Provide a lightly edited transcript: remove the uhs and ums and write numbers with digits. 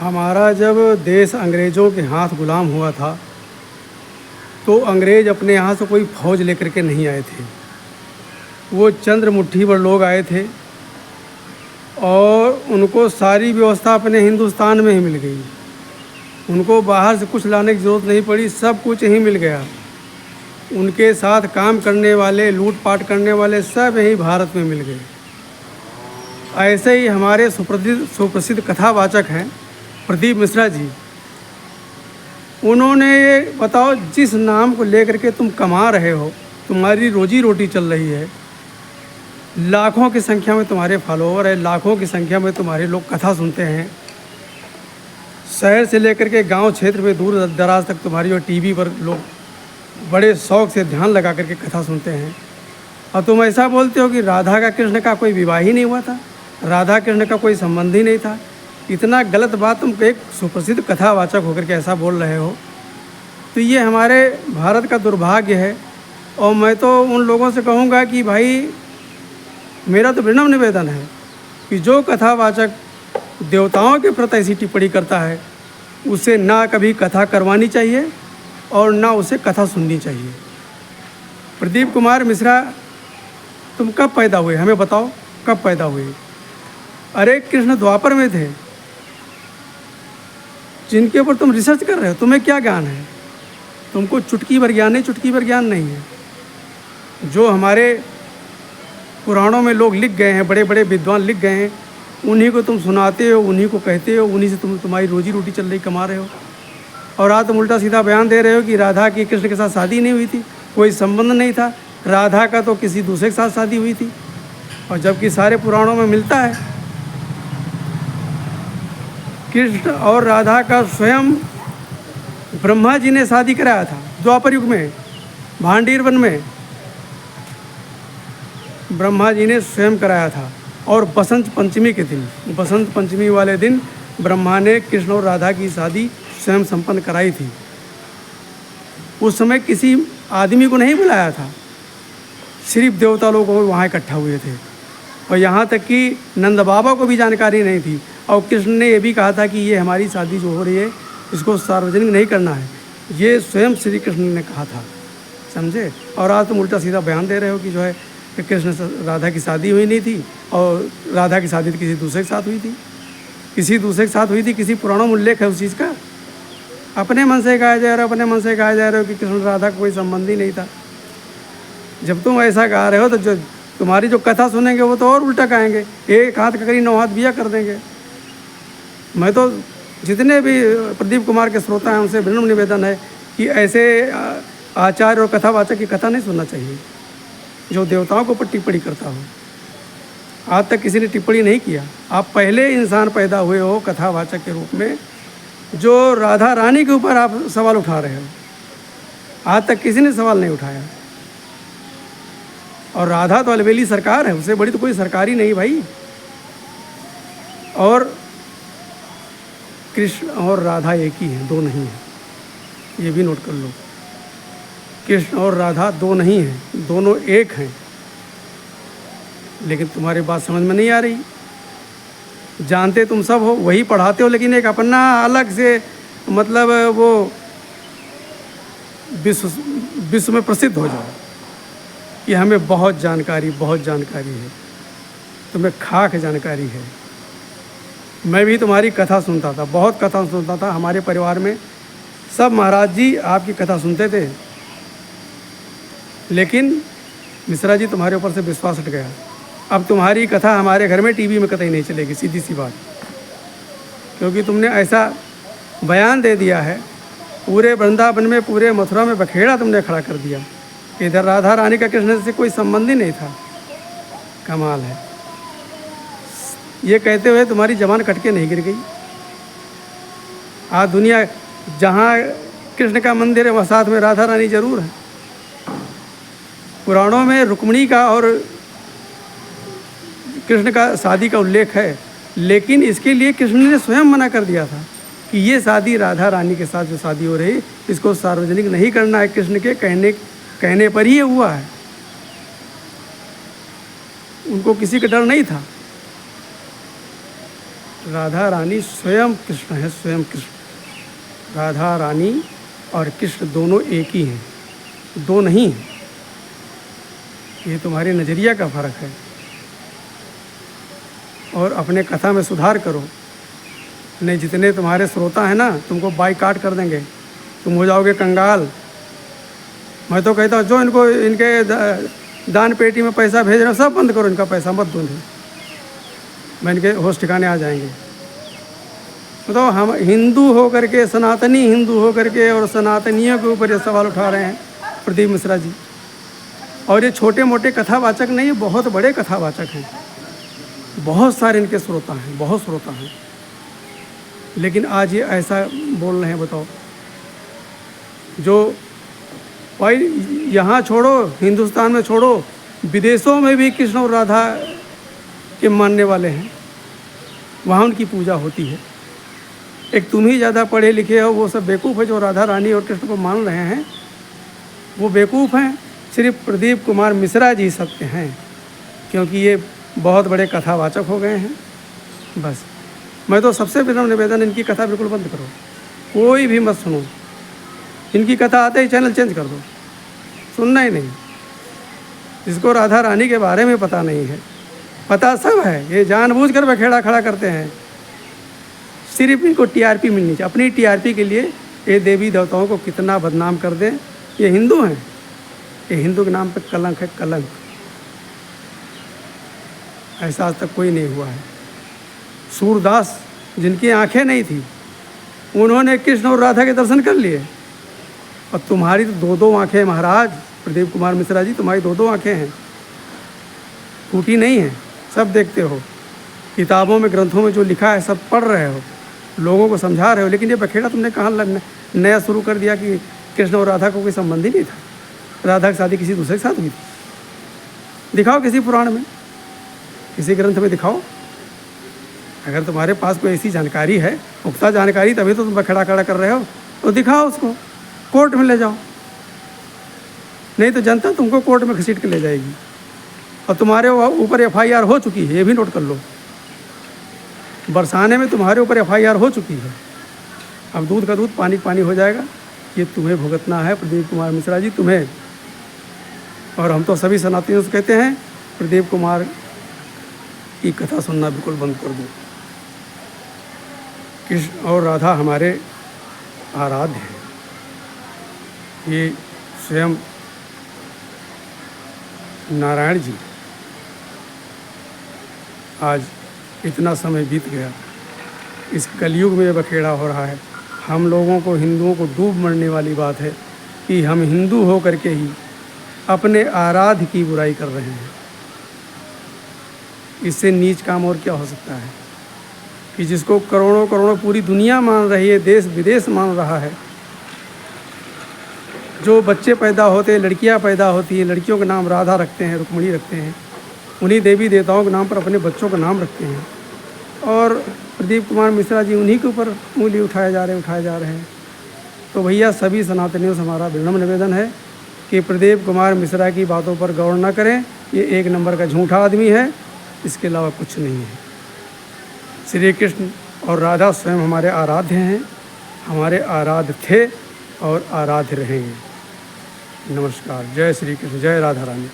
हमारा जब देश अंग्रेज़ों के हाथ गुलाम हुआ था तो अंग्रेज़ अपने यहाँ से कोई फ़ौज लेकर के नहीं आए थे। वो चंद्र मुट्ठी भर लोग आए थे और उनको सारी व्यवस्था अपने हिंदुस्तान में ही मिल गई। उनको बाहर से कुछ लाने की ज़रूरत नहीं पड़ी, सब कुछ यहीं मिल गया। उनके साथ काम करने वाले, लूट-पाट करने वाले सब यहीं भारत में मिल गए। ऐसे ही हमारे सुप्रसिद्ध कथावाचक हैं प्रदीप मिश्रा जी। उन्होंने ये बताओ, जिस नाम को लेकर के तुम कमा रहे हो, तुम्हारी रोजी रोटी चल रही है, लाखों की संख्या में तुम्हारे फॉलोअर है, लाखों की संख्या में तुम्हारे लोग कथा सुनते हैं। शहर से लेकर के गांव क्षेत्र में दूर दराज तक तुम्हारी और टीवी पर लोग बड़े शौक़ से ध्यान लगा करके कथा सुनते हैं। और तुम ऐसा बोलते हो कि राधा का कृष्ण का कोई विवाह ही नहीं हुआ था, राधा कृष्ण का कोई संबंध ही नहीं था। इतना गलत बात तुम एक सुप्रसिद्ध कथावाचक होकर के ऐसा बोल रहे हो, तो ये हमारे भारत का दुर्भाग्य है। और मैं तो उन लोगों से कहूँगा कि भाई, मेरा तो विनम्र निवेदन है कि जो कथावाचक देवताओं के प्रति ऐसी टिप्पणी करता है, उसे ना कभी कथा करवानी चाहिए और ना उसे कथा सुननी चाहिए। प्रदीप कुमार मिश्रा, तुम कब पैदा हुए, हमें बताओ, कब पैदा हुए? अरे कृष्ण द्वापर में थे, जिनके ऊपर तुम रिसर्च कर रहे हो। तुम्हें क्या ज्ञान है? तुमको चुटकी भर ज्ञान है, चुटकी भर ज्ञान नहीं है। जो हमारे पुराणों में लोग लिख गए हैं, बड़े बड़े विद्वान लिख गए हैं, उन्हीं को तुम सुनाते हो, उन्हीं को कहते हो, उन्हीं से तुम्हारी रोजी रोटी चल रही, कमा रहे हो। और आज तुम उल्टा सीधा बयान दे रहे हो कि राधा की कृष्ण के साथ शादी नहीं हुई थी, कोई संबंध नहीं था, राधा का तो किसी दूसरे के साथ शादी हुई थी। और जबकि सारे पुराणों में मिलता है कृष्ण और राधा का स्वयं ब्रह्मा जी ने शादी कराया था द्वापर युग में, भांडीर वन में ब्रह्मा जी ने स्वयं कराया था। और बसंत पंचमी के दिन, बसंत पंचमी वाले दिन ब्रह्मा ने कृष्ण और राधा की शादी स्वयं संपन्न कराई थी। उस समय किसी आदमी को नहीं बुलाया था, सिर्फ देवता लोग वहाँ इकट्ठा हुए थे। और यहाँ तक कि नंद बाबा को भी जानकारी नहीं थी। और कृष्ण ने ये भी कहा था कि ये हमारी शादी जो हो रही है, इसको सार्वजनिक नहीं करना है, ये स्वयं श्री कृष्ण ने कहा था, समझे? और आज तुम उल्टा सीधा बयान दे रहे हो कि जो है कि कृष्ण से राधा की शादी हुई नहीं थी, और राधा की शादी किसी दूसरे के साथ हुई थी। किसी दूसरे के साथ हुई थी, किसी पुराणों में उल्लेख है उस चीज़ का? अपने मन से गाया जा रहा है, अपने मन से गाया जा रहे हो कि कृष्ण राधा का कोई संबंध ही नहीं था। जब तुम ऐसा गा रहे हो तो जो तुम्हारी जो कथा सुनेंगे वो तो और उल्टा गाएंगे, एक हाथ का करी 9 हाथ बिया कर देंगे। मैं तो जितने भी प्रदीप कुमार के श्रोता हैं उनसे विनम्र निवेदन है कि ऐसे आचार्य और कथावाचक की कथा नहीं सुनना चाहिए जो देवताओं के ऊपर टिप्पणी करता हो। आज तक किसी ने टिप्पणी नहीं किया। आप पहले इंसान पैदा हुए हो कथावाचक के रूप में, जो राधा रानी के ऊपर आप सवाल उठा रहे हो। आज तक किसी ने सवाल नहीं उठाया। और राधा तो अलबेली सरकार है, उससे बड़ी तो कोई सरकार ही नहीं भाई। और कृष्ण और राधा एक ही हैं, दो नहीं हैं, ये भी नोट कर लो। कृष्ण और राधा दो नहीं हैं, दोनों एक हैं। लेकिन तुम्हारी बात समझ में नहीं आ रही। जानते तुम सब हो, वही पढ़ाते हो, लेकिन एक अपना अलग से मतलब वो विश्व में प्रसिद्ध हो जाओ कि हमें बहुत जानकारी है, तुम्हें खाक जानकारी है। मैं भी तुम्हारी कथा सुनता था, बहुत कथा सुनता था। हमारे परिवार में सब महाराज जी आपकी कथा सुनते थे, लेकिन मिश्रा जी तुम्हारे ऊपर से विश्वास हट गया। अब तुम्हारी कथा हमारे घर में टीवी में कतई नहीं चलेगी, सीधी सी बात। क्योंकि तुमने ऐसा बयान दे दिया है, पूरे वृंदावन में, पूरे मथुरा में बखेड़ा तुमने खड़ा कर दिया। इधर राधा रानी का कृष्ण से कोई संबंध ही नहीं था। कमाल है। ये कहते हुए तुम्हारी जबान कटके नहीं गिर गई। आज दुनिया जहाँ कृष्ण का मंदिर है वहाँ साथ में राधा रानी जरूर है। पुराणों में रुक्मिणी का और कृष्ण का शादी का उल्लेख है, लेकिन इसके लिए कृष्ण ने स्वयं मना कर दिया था कि ये शादी राधा रानी के साथ जो शादी हो रही, इसको सार्वजनिक नहीं करना है। कृष्ण के कहने पर ही ये हुआ है। उनको किसी का डर नहीं था। राधा रानी स्वयं कृष्ण है, स्वयं कृष्ण। राधा रानी और कृष्ण दोनों एक ही हैं, दो नहीं हैं। ये तुम्हारे नज़रिया का फ़र्क है। और अपने कथा में सुधार करो, नहीं जितने तुम्हारे श्रोता हैं ना, तुमको बाइकाट कर देंगे, तुम हो जाओगे कंगाल। मैं तो कहता हूँ जो इनको इनके दान पेटी में पैसा भेज रहे हो सब बंद करो, इनका पैसा मत दो, मैं इनके होश ठिकाने आ जाएंगे। तो हम हिंदू हो करके, सनातनी हिंदू हो करके और सनातनियों के ऊपर ये सवाल उठा रहे हैं प्रदीप मिश्रा जी। और ये छोटे मोटे कथावाचक नहीं, बहुत बड़े कथावाचक हैं, बहुत सारे इनके श्रोता हैं, बहुत श्रोता हैं। लेकिन आज ये ऐसा बोल रहे हैं, बताओ। जो भाई यहाँ छोड़ो, हिंदुस्तान में छोड़ो, विदेशों में भी कृष्ण और राधा के मानने वाले हैं, वहाँ उनकी पूजा होती है। एक तुम ही ज़्यादा पढ़े लिखे हो, वो सब बेवकूफ़ है जो राधा रानी और कृष्ण को मान रहे हैं, वो बेवकूफ़ हैं। सिर्फ प्रदीप कुमार मिश्रा जी सत्य हैं, क्योंकि ये बहुत बड़े कथावाचक हो गए हैं। बस मैं तो सबसे विनम्र निवेदन, इनकी कथा बिल्कुल बंद करो, कोई भी मत सुनो। इनकी कथा आते ही चैनल चेंज कर दो, सुनना ही नहीं। जिसको राधा रानी के बारे में पता नहीं है, पता सब है, ये जानबूझकर बखेड़ा खड़ा करते हैं। सिर्फ इनको टीआरपी मिलनी चाहिए। अपनी टीआरपी के लिए ये देवी देवताओं को कितना बदनाम कर दें। ये हिंदू हैं, ये हिंदू के नाम पे कलंक है, कलंक। ऐसा आज तक कोई नहीं हुआ है। सूरदास, जिनकी आंखें नहीं थी, उन्होंने कृष्ण और राधा के दर्शन कर लिए। और तुम्हारी तो दो दो आंखें महाराज, प्रदीप कुमार मिश्रा जी, तुम्हारी दो दो आंखें हैं, टूटी नहीं हैं, सब देखते हो। किताबों में, ग्रंथों में जो लिखा है सब पढ़ रहे हो, लोगों को समझा रहे हो। लेकिन ये बखेड़ा तुमने कहाँ नया शुरू कर दिया कि कृष्ण और राधा को कोई संबंध ही नहीं था, राधा की शादी किसी दूसरे के साथ हुई थी। दिखाओ किसी पुराण में, किसी ग्रंथ में दिखाओ। अगर तुम्हारे पास कोई ऐसी जानकारी है, पुख्ता जानकारी, तभी तो तुम बखेड़ा खड़ा कर रहे हो, तो दिखाओ उसको, कोर्ट में ले जाओ। नहीं तो जनता तुमको कोर्ट में घसीट के ले जाएगी। और तुम्हारे ऊपर एफआईआर हो चुकी है, ये भी नोट कर लो। बरसाने में तुम्हारे ऊपर एफआईआर हो चुकी है। अब दूध का दूध, पानी पानी हो जाएगा। ये तुम्हें भुगतना है प्रदीप कुमार मिश्रा जी, तुम्हें। और हम तो सभी सनातनियों से कहते हैं, प्रदीप कुमार की कथा सुनना बिल्कुल बंद कर दो। कृष्ण और राधा हमारे आराध्य हैं। ये स्वयं नारायण जी। आज इतना समय बीत गया, इस कलयुग में बखेड़ा हो रहा है। हम लोगों को, हिंदुओं को डूब मरने वाली बात है कि हम हिंदू हो करके ही अपने आराध्य की बुराई कर रहे हैं। इससे नीच काम और क्या हो सकता है कि जिसको करोड़ों करोड़ों पूरी दुनिया मान रही है, देश विदेश मान रहा है। जो बच्चे पैदा होते हैं, लड़कियां पैदा होती हैं, लड़कियों का नाम राधा रखते हैं, रुक्मिणी रखते हैं, उन्हीं देवी देवताओं के नाम पर अपने बच्चों का नाम रखते हैं। और प्रदीप कुमार मिश्रा जी उन्हीं के ऊपर उंगली उठाए जा रहे हैं। तो भैया सभी सनातनियों से हमारा विनम्र निवेदन है कि प्रदीप कुमार मिश्रा की बातों पर गौर न करें। ये एक नंबर का झूठा आदमी है, इसके अलावा कुछ नहीं है। श्री कृष्ण और राधा स्वयं हमारे आराध्य हैं, हमारे आराध्य थे और आराध्य रहेंगे। नमस्कार। जय श्री कृष्ण, जय राधा रानी।